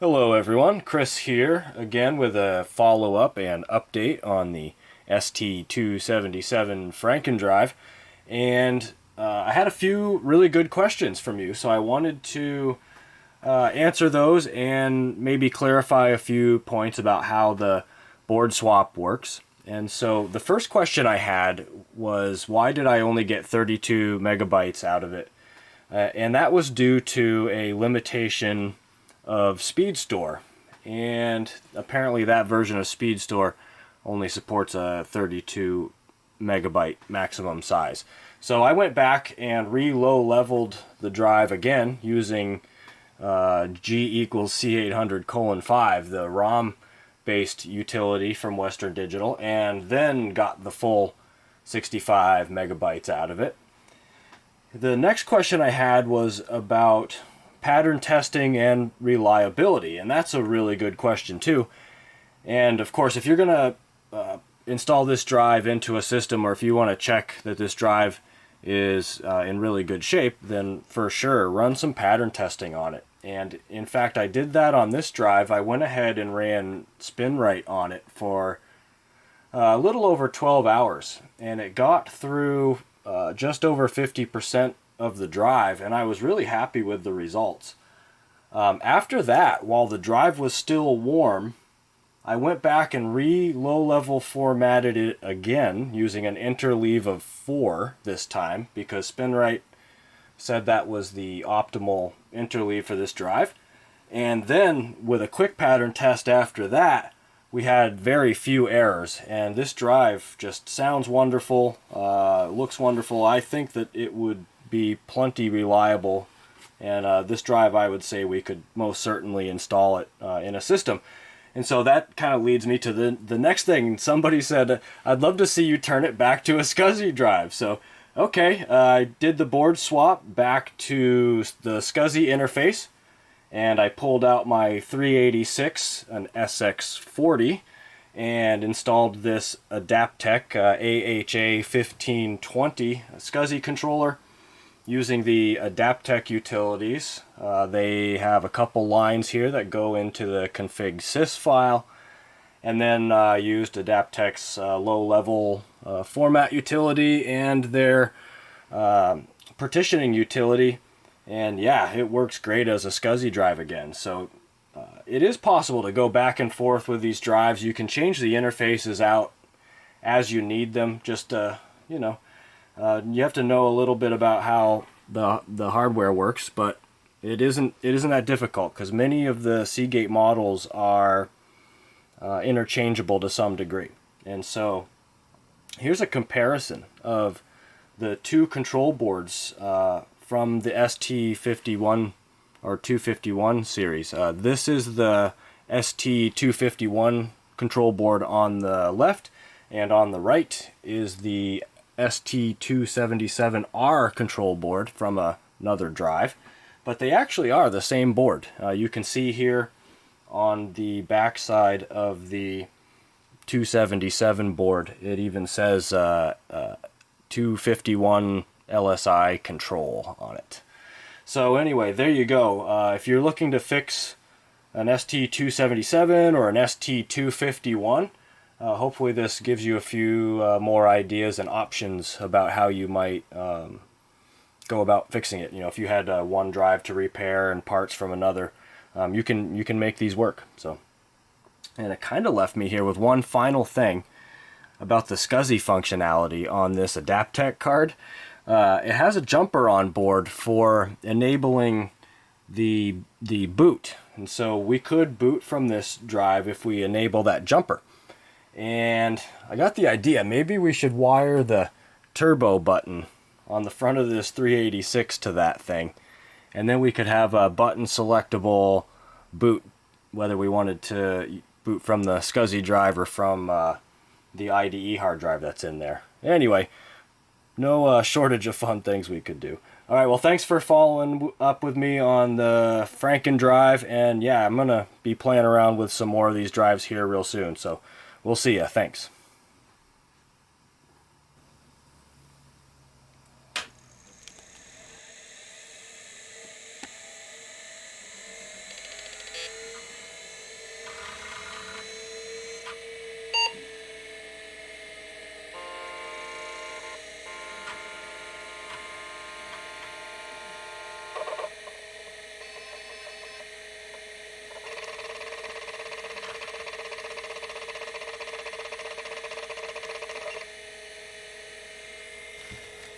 Hello everyone, Chris here again with a follow-up and update on the ST-277 Frankendrive, and I had a few really good questions from you, so I wanted to answer those and maybe clarify a few points about how the board swap works. And so the first question I had was, why did I only get 32 megabytes out of it? And that was due to a limitation of SpeedStore, and apparently that version of SpeedStore only supports a 32 megabyte maximum size. So I went back and re-low leveled the drive again using G equals C800:5, the ROM based utility from Western Digital, and then got the full 65 megabytes out of it. The next question I had was about pattern testing and reliability, and that's a really good question too. And of course, if you're going to install this drive into a system, or if you want to check that this drive is in really good shape, then for sure run some pattern testing on it. And in fact, I did that on this drive. I went ahead and ran SpinRite on it for a little over 12 hours, and it got through just over 50% of the drive, and I was really happy with the results. After that, while the drive was still warm, I went back and low-level formatted it again using an interleave of 4 this time, because SpinRite said that was the optimal interleave for this drive. And then with a quick pattern test after that, we had very few errors, and this drive just sounds wonderful, looks wonderful. I think that it would be plenty reliable, and this drive, I would say we could most certainly install it in a system. And so that kind of leads me to the next thing. Somebody said, I'd love to see you turn it back to a SCSI drive. So okay, I did the board swap back to the SCSI interface, and I pulled out my 386, an SX40, and installed this Adaptec AHA 1520 SCSI controller using the Adaptec utilities. They have a couple lines here that go into the config sys file, and then used Adaptec's low-level format utility and their partitioning utility, and yeah, it works great as a SCSI drive again. So it is possible to go back and forth with these drives. You can change the interfaces out as you need them. Just you know, you have to know a little bit about how the hardware works, but it isn't that difficult, because many of the Seagate models are interchangeable to some degree. And so here's a comparison of the two control boards from the ST-51 or 251 series. This is the ST-251 control board on the left, and on the right is the ST-277R control board from another drive. But they actually are the same board. You can see here on the back side of the 277 board, it even says 251 LSI control on it. So anyway, there you go. If you're looking to fix an ST-277 or an ST-251, hopefully this gives you a few more ideas and options about how you might go about fixing it. You know, if you had one drive to repair and parts from another, you can make these work. So, and it kind of left me here with one final thing about the SCSI functionality on this Adaptec card. It has a jumper on board for enabling the boot, and so we could boot from this drive if we enable that jumper. And I got the idea, maybe we should wire the turbo button on the front of this 386 to that thing, and then we could have a button selectable boot, whether we wanted to boot from the SCSI drive or from the IDE hard drive that's in there. Anyway, no shortage of fun things we could do. Alright, well, thanks for following up with me on the Frankendrive, and yeah, I'm gonna be playing around with some more of these drives here real soon, so we'll see ya. Thanks.